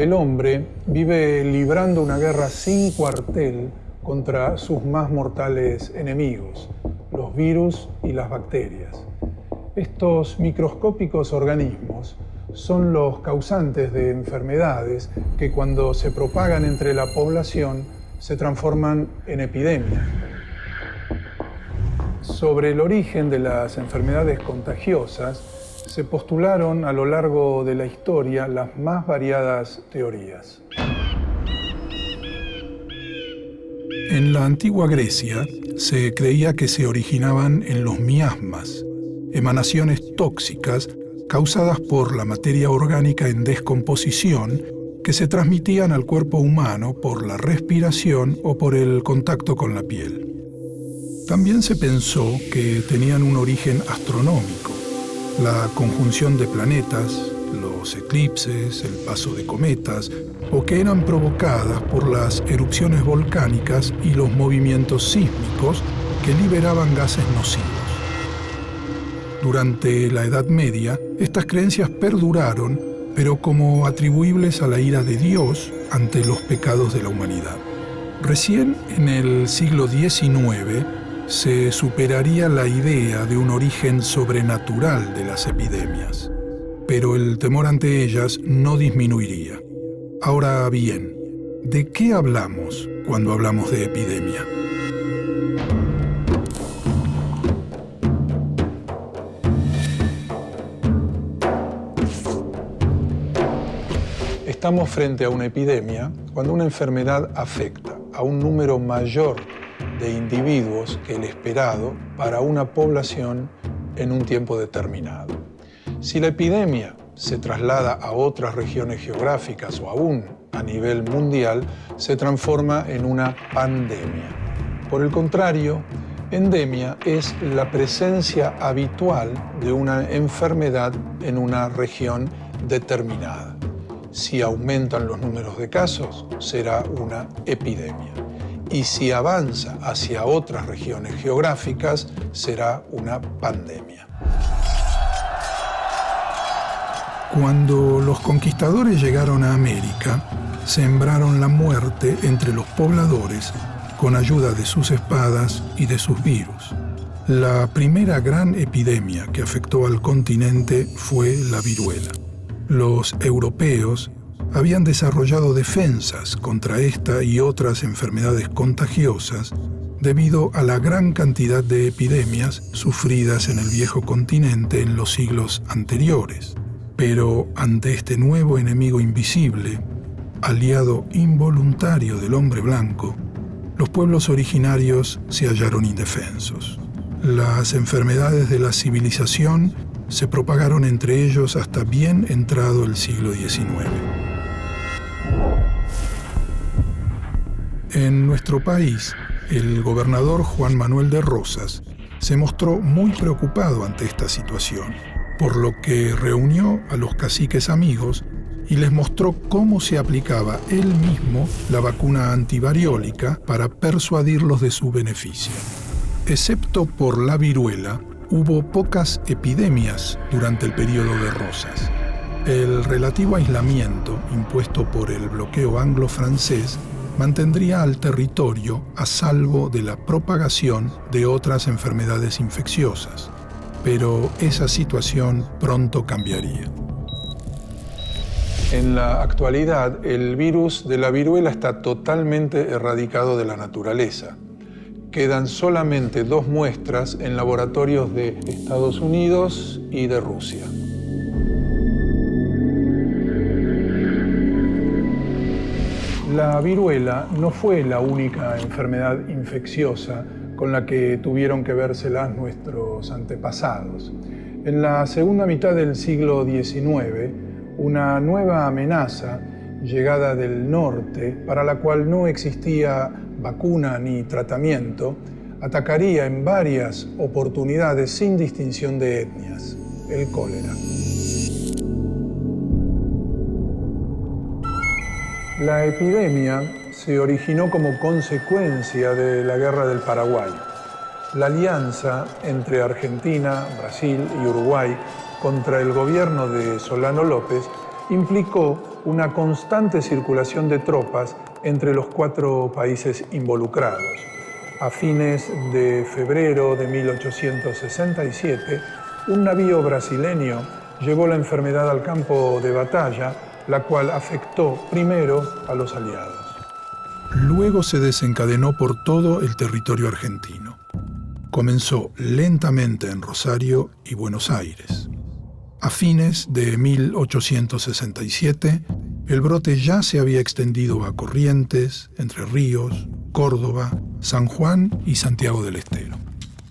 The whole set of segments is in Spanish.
el hombre vive librando una guerra sin cuartel contra sus más mortales enemigos, los virus y las bacterias. Estos microscópicos organismos son los causantes de enfermedades que cuando se propagan entre la población se transforman en epidemias. Sobre el origen de las enfermedades contagiosas se postularon a lo largo de la historia las más variadas teorías. En la antigua Grecia se creía que se originaban en los miasmas, emanaciones tóxicas causadas por la materia orgánica en descomposición que se transmitían al cuerpo humano por la respiración o por el contacto con la piel. También se pensó que tenían un origen astronómico, la conjunción de planetas, los eclipses, el paso de cometas, o que eran provocadas por las erupciones volcánicas y los movimientos sísmicos que liberaban gases nocivos. Durante la Edad Media, estas creencias perduraron, pero como atribuibles a la ira de Dios ante los pecados de la humanidad. Recién en el siglo XIX se superaría la idea de un origen sobrenatural de las epidemias, pero el temor ante ellas no disminuiría. Ahora bien, ¿de qué hablamos cuando hablamos de epidemia? Estamos frente a una epidemia cuando una enfermedad afecta a un número mayor de individuos que el esperado para una población en un tiempo determinado. Si la epidemia se traslada a otras regiones geográficas o aún a nivel mundial, se transforma en una pandemia. Por el contrario, endemia es la presencia habitual de una enfermedad en una región determinada. Si aumentan los números de casos, será una epidemia. Y si avanza hacia otras regiones geográficas, será una pandemia. Cuando los conquistadores llegaron a América, sembraron la muerte entre los pobladores con ayuda de sus espadas y de sus virus. La primera gran epidemia que afectó al continente fue la viruela. Los europeos habían desarrollado defensas contra esta y otras enfermedades contagiosas debido a la gran cantidad de epidemias sufridas en el viejo continente en los siglos anteriores. Pero ante este nuevo enemigo invisible, aliado involuntario del hombre blanco, los pueblos originarios se hallaron indefensos. Las enfermedades de la civilización se propagaron entre ellos hasta bien entrado el siglo XIX. En nuestro país, el gobernador Juan Manuel de Rosas se mostró muy preocupado ante esta situación, por lo que reunió a los caciques amigos y les mostró cómo se aplicaba él mismo la vacuna antivariólica para persuadirlos de su beneficio. Excepto por la viruela, hubo pocas epidemias durante el período de Rosas. El relativo aislamiento impuesto por el bloqueo anglo-francés mantendría al territorio a salvo de la propagación de otras enfermedades infecciosas, pero esa situación pronto cambiaría. En la actualidad, el virus de la viruela está totalmente erradicado de la naturaleza. Quedan solamente 2 muestras en laboratorios de Estados Unidos y de Rusia. La viruela no fue la única enfermedad infecciosa con la que tuvieron que vérselas nuestros antepasados. En la segunda mitad del siglo XIX, una nueva amenaza, llegada del norte, para la cual no existía vacuna ni tratamiento, atacaría en varias oportunidades sin distinción de etnias: el cólera. La epidemia se originó como consecuencia de la Guerra del Paraguay. La alianza entre Argentina, Brasil y Uruguay contra el gobierno de Solano López implicó una constante circulación de tropas entre los 4 países involucrados. A fines de febrero de 1867, un navío brasileño llevó la enfermedad al campo de batalla, la cual afectó primero a los aliados. Luego se desencadenó por todo el territorio argentino. Comenzó lentamente en Rosario y Buenos Aires. A fines de 1867, el brote ya se había extendido a Corrientes, Entre Ríos, Córdoba, San Juan y Santiago del Estero.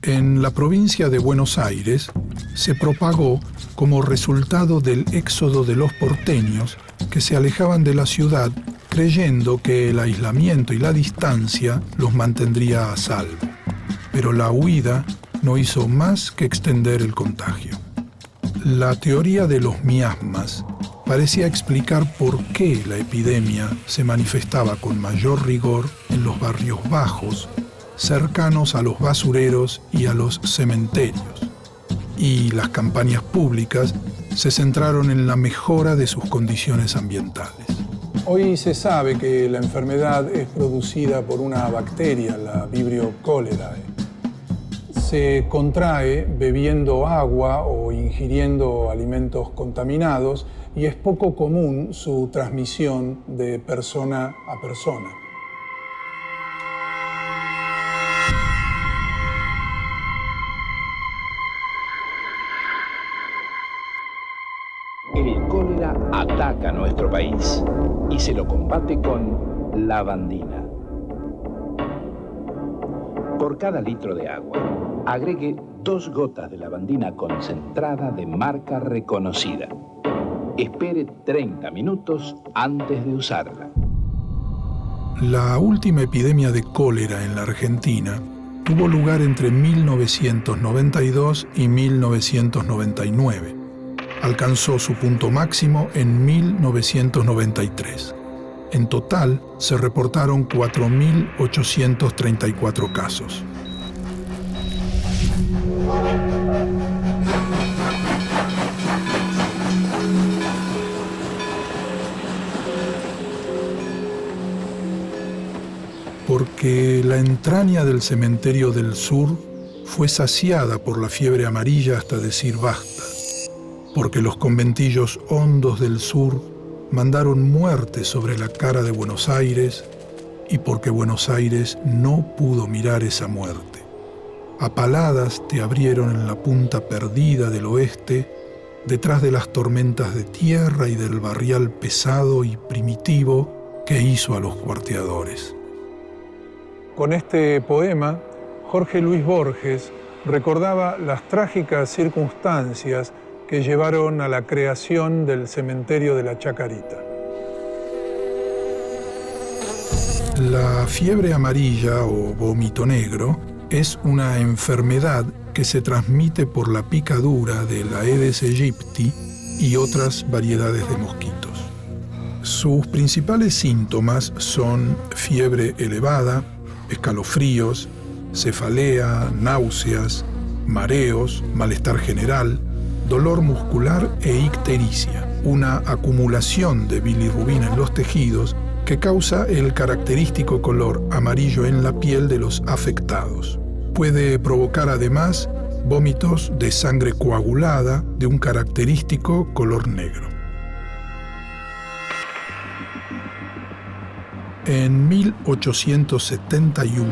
En la provincia de Buenos Aires se propagó como resultado del éxodo de los porteños que se alejaban de la ciudad creyendo que el aislamiento y la distancia los mantendría a salvo. Pero la huida no hizo más que extender el contagio. La teoría de los miasmas parecía explicar por qué la epidemia se manifestaba con mayor rigor en los barrios bajos, cercanos a los basureros y a los cementerios. Y las campañas públicas se centraron en la mejora de sus condiciones ambientales. Hoy se sabe que la enfermedad es producida por una bacteria, la Vibrio cholerae. Se contrae bebiendo agua o ingiriendo alimentos contaminados y es poco común su transmisión de persona a persona. El cólera ataca nuestro país y se lo combate con lavandina. Por cada litro de agua, agregue 2 gotas de lavandina concentrada de marca reconocida. Espere 30 minutos antes de usarla. La última epidemia de cólera en la Argentina tuvo lugar entre 1992 y 1999. Alcanzó su punto máximo en 1993. En total, se reportaron 4.834 casos. Porque la entraña del cementerio del sur fue saciada por la fiebre amarilla hasta decir basta. Porque los conventillos hondos del sur mandaron muerte sobre la cara de Buenos Aires y porque Buenos Aires no pudo mirar esa muerte. A paladas te abrieron en la punta perdida del oeste, detrás de las tormentas de tierra y del barrial pesado y primitivo que hizo a los cuarteadores. Con este poema, Jorge Luis Borges recordaba las trágicas circunstancias que llevaron a la creación del cementerio de la Chacarita. La fiebre amarilla o vómito negro es una enfermedad que se transmite por la picadura de la Aedes aegypti y otras variedades de mosquitos. Sus principales síntomas son fiebre elevada, escalofríos, cefalea, náuseas, mareos, malestar general, dolor muscular e ictericia, una acumulación de bilirrubina en los tejidos que causa el característico color amarillo en la piel de los afectados. Puede provocar además vómitos de sangre coagulada de un característico color negro. En 1871,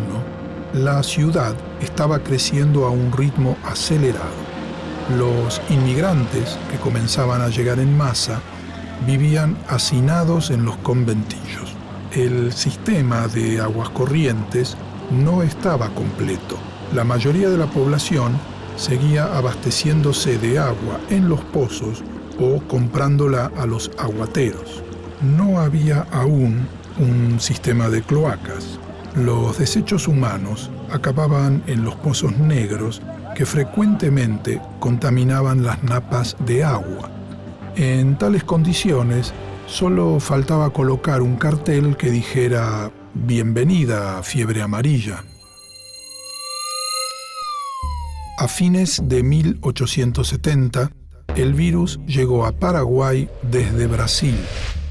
la ciudad estaba creciendo a un ritmo acelerado. Los inmigrantes que comenzaban a llegar en masa vivían hacinados en los conventillos. El sistema de aguas corrientes no estaba completo. La mayoría de la población seguía abasteciéndose de agua en los pozos o comprándola a los aguateros. No había aún un sistema de cloacas. Los desechos humanos acababan en los pozos negros que frecuentemente contaminaban las napas de agua. En tales condiciones, solo faltaba colocar un cartel que dijera «Bienvenida a fiebre amarilla». A fines de 1870, el virus llegó a Paraguay desde Brasil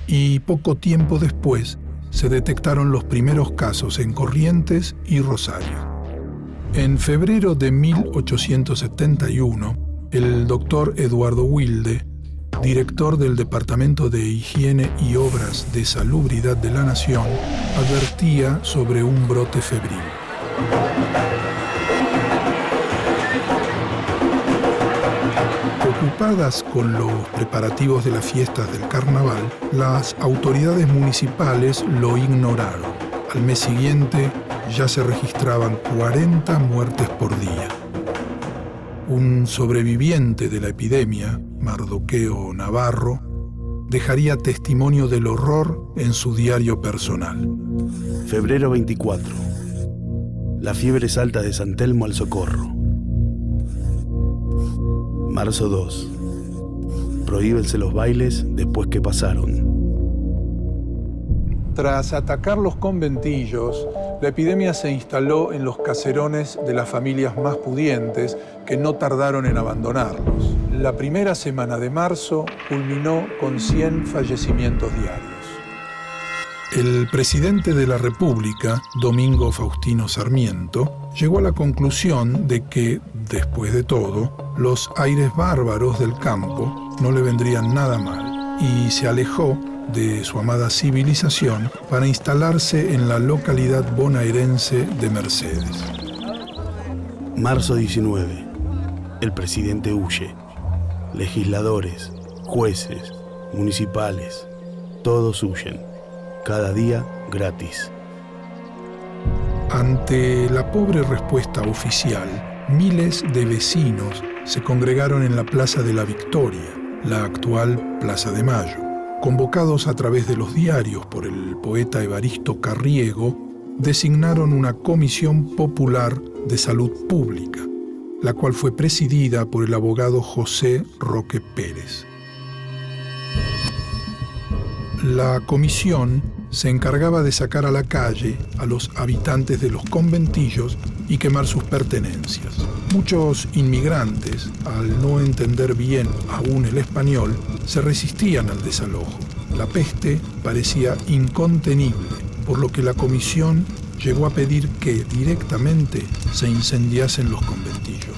y poco tiempo después se detectaron los primeros casos en Corrientes y Rosario. En febrero de 1871, el doctor Eduardo Wilde, director del Departamento de Higiene y Obras de Salubridad de la Nación, advertía sobre un brote febril. Ocupadas con los preparativos de las fiestas del carnaval, las autoridades municipales lo ignoraron. Al mes siguiente ya se registraban 40 muertes por día. Un sobreviviente de la epidemia, Mardoqueo Navarro, dejaría testimonio del horror en su diario personal. Febrero 24. La fiebre salta de San Telmo al Socorro. Marzo 2. Prohíbense los bailes después que pasaron. Tras atacar los conventillos, la epidemia se instaló en los caserones de las familias más pudientes que no tardaron en abandonarlos. La primera semana de marzo culminó con 100 fallecimientos diarios. El presidente de la República, Domingo Faustino Sarmiento, llegó a la conclusión de que, después de todo, los aires bárbaros del campo no le vendrían nada mal y se alejó de su amada civilización para instalarse en la localidad bonaerense de Mercedes. Marzo 19. El presidente huye. Legisladores, jueces, municipales, todos huyen. Cada día gratis. Ante la pobre respuesta oficial, miles de vecinos se congregaron en la Plaza de la Victoria, la actual Plaza de Mayo. Convocados a través de los diarios por el poeta Evaristo Carriego, designaron una comisión popular de salud pública, la cual fue presidida por el abogado José Roque Pérez. La comisión se encargaba de sacar a la calle a los habitantes de los conventillos y quemar sus pertenencias. Muchos inmigrantes, al no entender bien aún el español, se resistían al desalojo. La peste parecía incontenible, por lo que la comisión llegó a pedir que directamente se incendiasen los conventillos.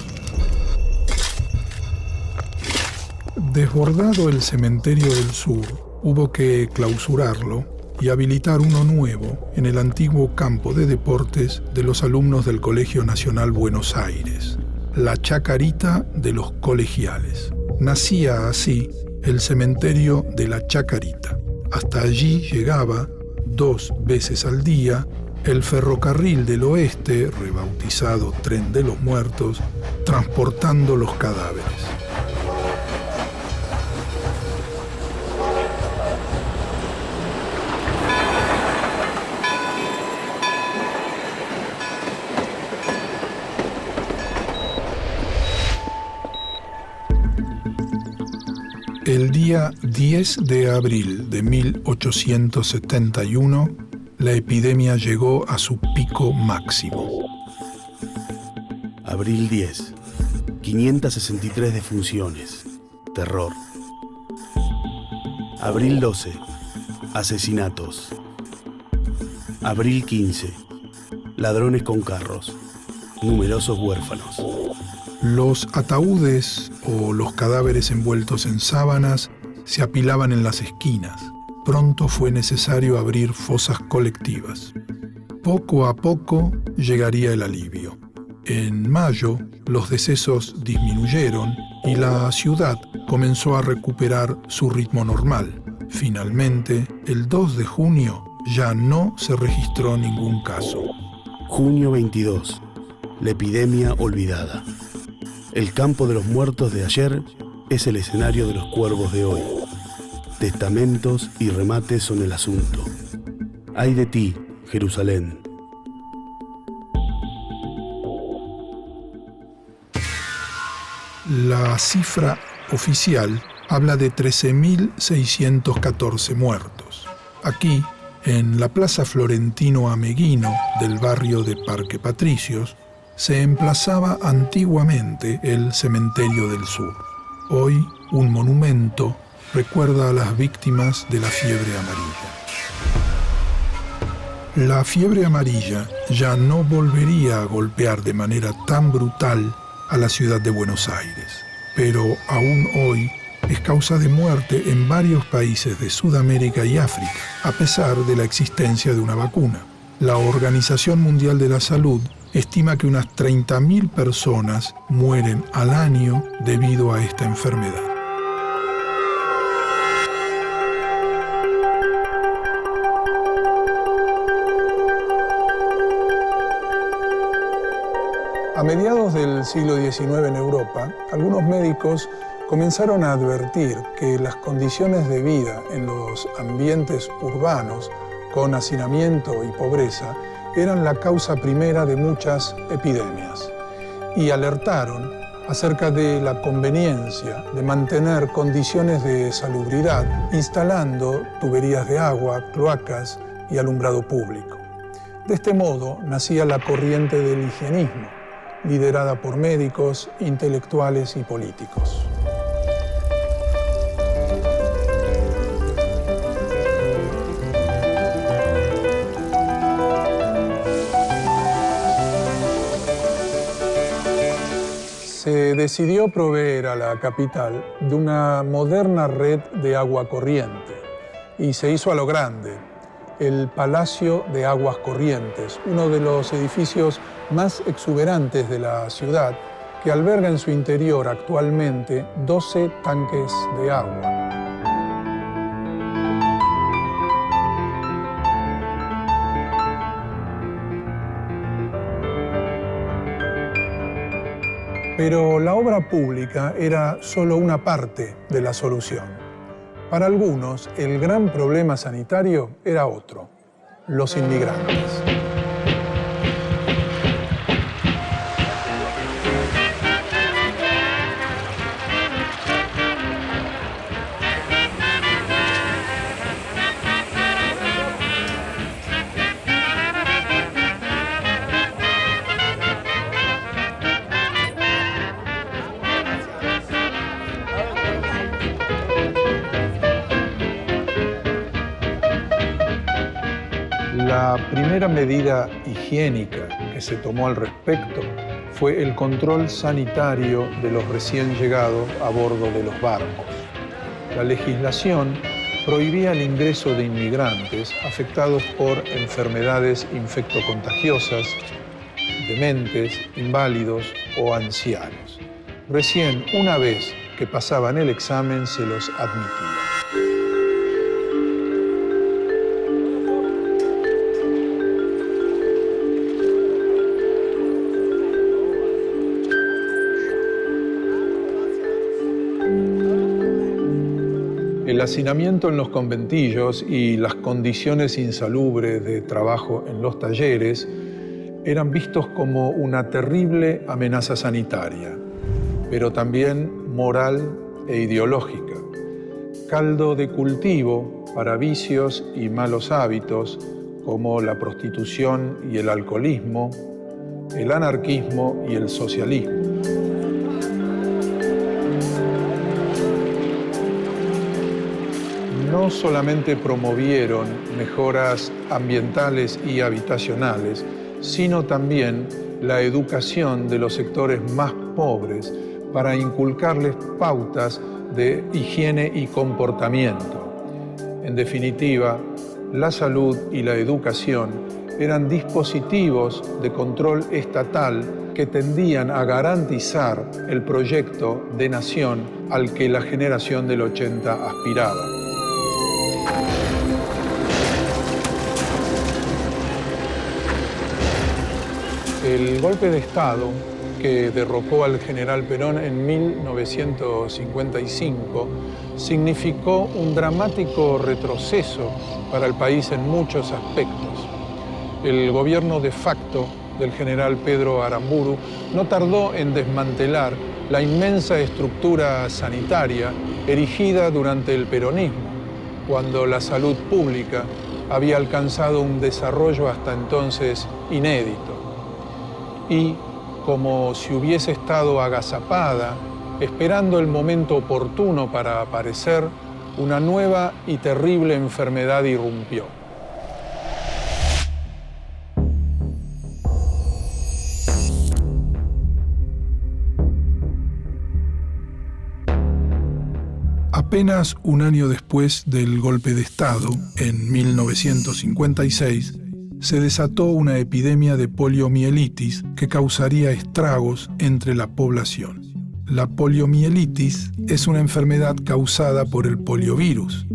Desbordado el cementerio del sur, hubo que clausurarlo y habilitar uno nuevo en el antiguo campo de deportes de los alumnos del Colegio Nacional Buenos Aires, la Chacarita de los Colegiales. Nacía así el cementerio de la Chacarita. Hasta allí llegaba, 2 veces al día, el ferrocarril del oeste, rebautizado Tren de los Muertos, transportando los cadáveres. El día 10 de abril de 1871, la epidemia llegó a su pico máximo. Abril 10. 563 defunciones. Terror. Abril 12. Asesinatos. Abril 15. Ladrones con carros. Numerosos huérfanos. Los ataúdes o los cadáveres envueltos en sábanas se apilaban en las esquinas. Pronto fue necesario abrir fosas colectivas. Poco a poco llegaría el alivio. En mayo, los decesos disminuyeron y la ciudad comenzó a recuperar su ritmo normal. Finalmente, el 2 de junio ya no se registró ningún caso. Junio 22. La epidemia olvidada. El campo de los muertos de ayer es el escenario de los cuervos de hoy. Testamentos y remates son el asunto. Ay de ti, Jerusalén. La cifra oficial habla de 13.614 muertos. Aquí, en la Plaza Florentino Ameguino del barrio de Parque Patricios, se emplazaba antiguamente el Cementerio del Sur. Hoy un monumento recuerda a las víctimas de la fiebre amarilla. La fiebre amarilla ya no volvería a golpear de manera tan brutal a la ciudad de Buenos Aires, pero aún hoy es causa de muerte en varios países de Sudamérica y África, a pesar de la existencia de una vacuna. La Organización Mundial de la Salud estima que unas 30.000 personas mueren al año debido a esta enfermedad. A mediados del siglo XIX en Europa, algunos médicos comenzaron a advertir que las condiciones de vida en los ambientes urbanos, con hacinamiento y pobreza, eran la causa primera de muchas epidemias, y alertaron acerca de la conveniencia de mantener condiciones de salubridad instalando tuberías de agua, cloacas y alumbrado público. De este modo nacía la corriente del higienismo, liderada por médicos, intelectuales y políticos. Se decidió proveer a la capital de una moderna red de agua corriente y se hizo a lo grande, el Palacio de Aguas Corrientes, uno de los edificios más exuberantes de la ciudad, que alberga en su interior actualmente 12 tanques de agua. Pero la obra pública era solo una parte de la solución. Para algunos, el gran problema sanitario era otro: los inmigrantes. La primera medida higiénica que se tomó al respecto fue el control sanitario de los recién llegados a bordo de los barcos. La legislación prohibía el ingreso de inmigrantes afectados por enfermedades infectocontagiosas, dementes, inválidos o ancianos. Recién una vez que pasaban el examen se los admitía. El hacinamiento en los conventillos y las condiciones insalubres de trabajo en los talleres eran vistos como una terrible amenaza sanitaria, pero también moral e ideológica, caldo de cultivo para vicios y malos hábitos como la prostitución y el alcoholismo, el anarquismo y el socialismo. No solamente promovieron mejoras ambientales y habitacionales, sino también la educación de los sectores más pobres para inculcarles pautas de higiene y comportamiento. En definitiva, la salud y la educación eran dispositivos de control estatal que tendían a garantizar el proyecto de nación al que la generación del 80 aspiraba. El golpe de Estado que derrocó al general Perón en 1955 significó un dramático retroceso para el país en muchos aspectos. El gobierno de facto del general Pedro Aramburu no tardó en desmantelar la inmensa estructura sanitaria erigida durante el peronismo, cuando la salud pública había alcanzado un desarrollo hasta entonces inédito. Y, como si hubiese estado agazapada esperando el momento oportuno para aparecer, una nueva y terrible enfermedad irrumpió. Apenas un año después del golpe de Estado, en 1956, se desató una epidemia de poliomielitis que causaría estragos entre la población. La poliomielitis es una enfermedad causada por el poliovirus,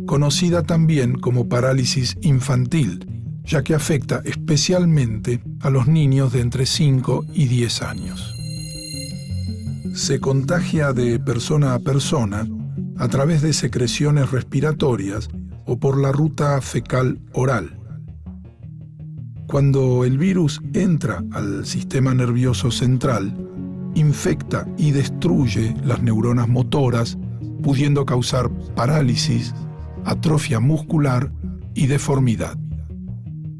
conocida también como parálisis infantil, ya que afecta especialmente a los niños de entre 5 y 10 años. Se contagia de persona a persona a través de secreciones respiratorias o por la ruta fecal oral. Cuando el virus entra al sistema nervioso central, infecta y destruye las neuronas motoras, pudiendo causar parálisis, atrofia muscular y deformidad.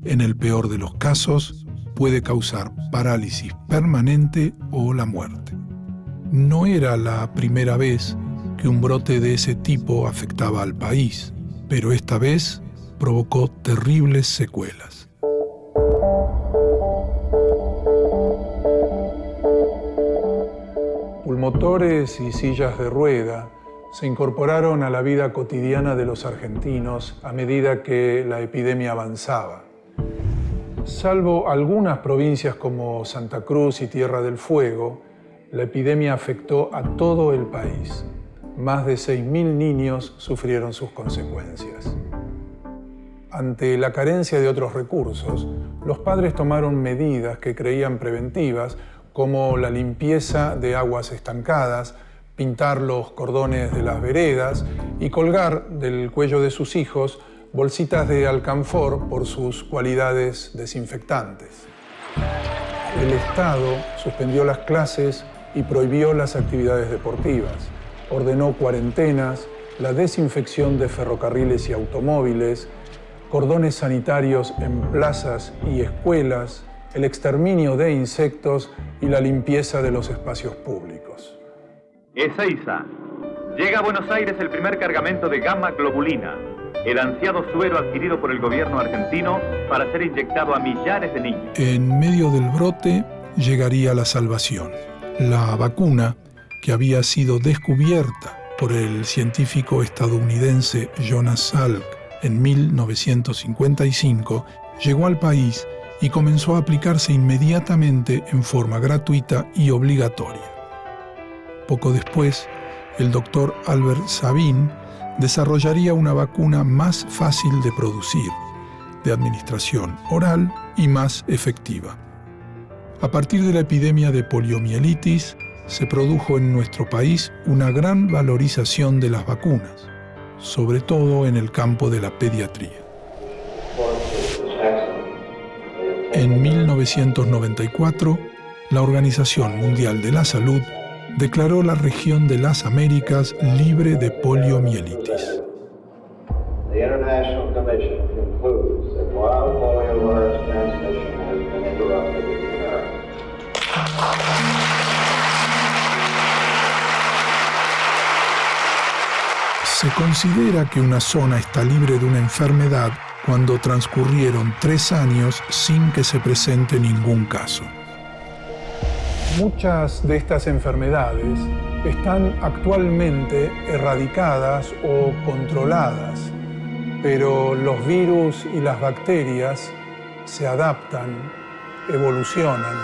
En el peor de los casos, puede causar parálisis permanente o la muerte. No era la primera vez que un brote de ese tipo afectaba al país, pero esta vez provocó terribles secuelas. Pulmotores y sillas de rueda se incorporaron a la vida cotidiana de los argentinos a medida que la epidemia avanzaba. Salvo algunas provincias como Santa Cruz y Tierra del Fuego, la epidemia afectó a todo el país. Más de 6.000 niños sufrieron sus consecuencias. Ante la carencia de otros recursos, los padres tomaron medidas que creían preventivas, como la limpieza de aguas estancadas, pintar los cordones de las veredas y colgar del cuello de sus hijos bolsitas de alcanfor por sus cualidades desinfectantes. El Estado suspendió las clases y prohibió las actividades deportivas. Ordenó cuarentenas, la desinfección de ferrocarriles y automóviles, cordones sanitarios en plazas y escuelas, el exterminio de insectos y la limpieza de los espacios públicos. Ezeiza. Llega a Buenos Aires el primer cargamento de gamma globulina, el ansiado suero adquirido por el gobierno argentino para ser inyectado a millares de niños. En medio del brote llegaría la salvación. La vacuna, que había sido descubierta por el científico estadounidense Jonas Salk en 1955, llegó al país y comenzó a aplicarse inmediatamente en forma gratuita y obligatoria. Poco después, el doctor Albert Sabin desarrollaría una vacuna más fácil de producir, de administración oral y más efectiva. A partir de la epidemia de poliomielitis, se produjo en nuestro país una gran valorización de las vacunas, sobre todo en el campo de la pediatría. En 1994, la Organización Mundial de la Salud declaró la región de las Américas libre de poliomielitis. The International Commission concludes that while poliovirus transmission has been interrupted in America. Se considera que una zona está libre de una enfermedad cuando transcurrieron 3 años sin que se presente ningún caso. Muchas de estas enfermedades están actualmente erradicadas o controladas, pero los virus y las bacterias se adaptan, evolucionan.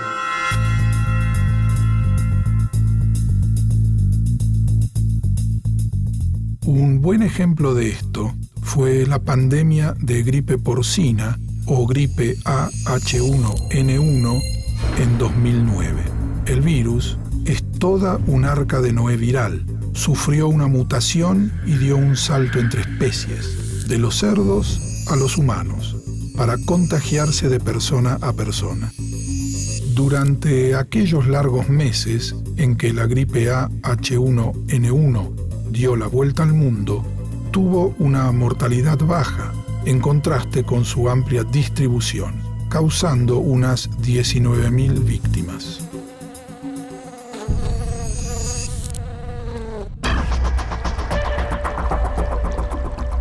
Un buen ejemplo de esto fue la pandemia de gripe porcina o gripe A-H1N1 en 2009. El virus es toda un arca de Noé viral. Sufrió una mutación y dio un salto entre especies, de los cerdos a los humanos, para contagiarse de persona a persona. Durante aquellos largos meses en que la gripe A-H1N1 dio la vuelta al mundo, tuvo una mortalidad baja, en contraste con su amplia distribución, causando unas 19.000 víctimas.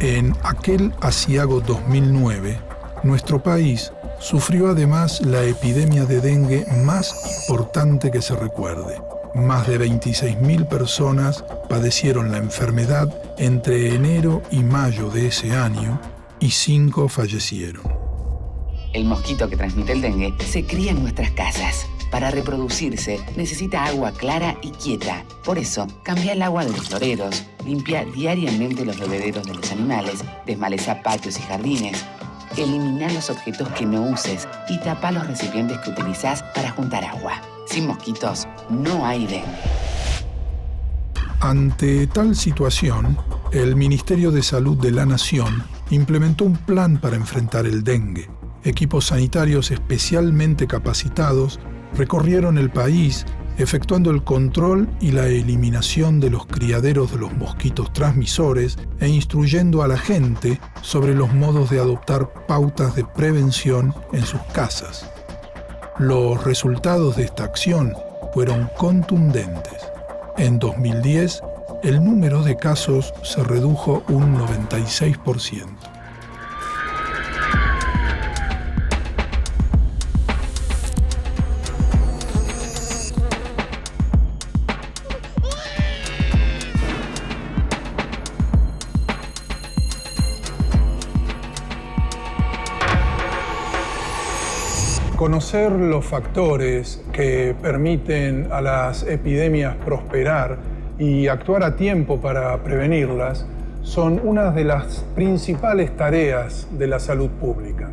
En aquel aciago 2009, nuestro país sufrió además la epidemia de dengue más importante que se recuerde. Más de 26.000 personas padecieron la enfermedad entre enero y mayo de ese año y 5 fallecieron. El mosquito que transmite el dengue se cría en nuestras casas. Para reproducirse necesita agua clara y quieta. Por eso, cambia el agua de los floreros, limpia diariamente los bebederos de los animales, desmaleza patios y jardines, elimina los objetos que no uses y tapa los recipientes que utilizás para juntar agua. Sin mosquitos no hay dengue. Ante tal situación, el Ministerio de Salud de la Nación implementó un plan para enfrentar el dengue. Equipos sanitarios especialmente capacitados recorrieron el país, efectuando el control y la eliminación de los criaderos de los mosquitos transmisores e instruyendo a la gente sobre los modos de adoptar pautas de prevención en sus casas. Los resultados de esta acción fueron contundentes. En 2010, el número de casos se redujo un 96%. Conocer los factores que permiten a las epidemias prosperar y actuar a tiempo para prevenirlas son una de las principales tareas de la salud pública.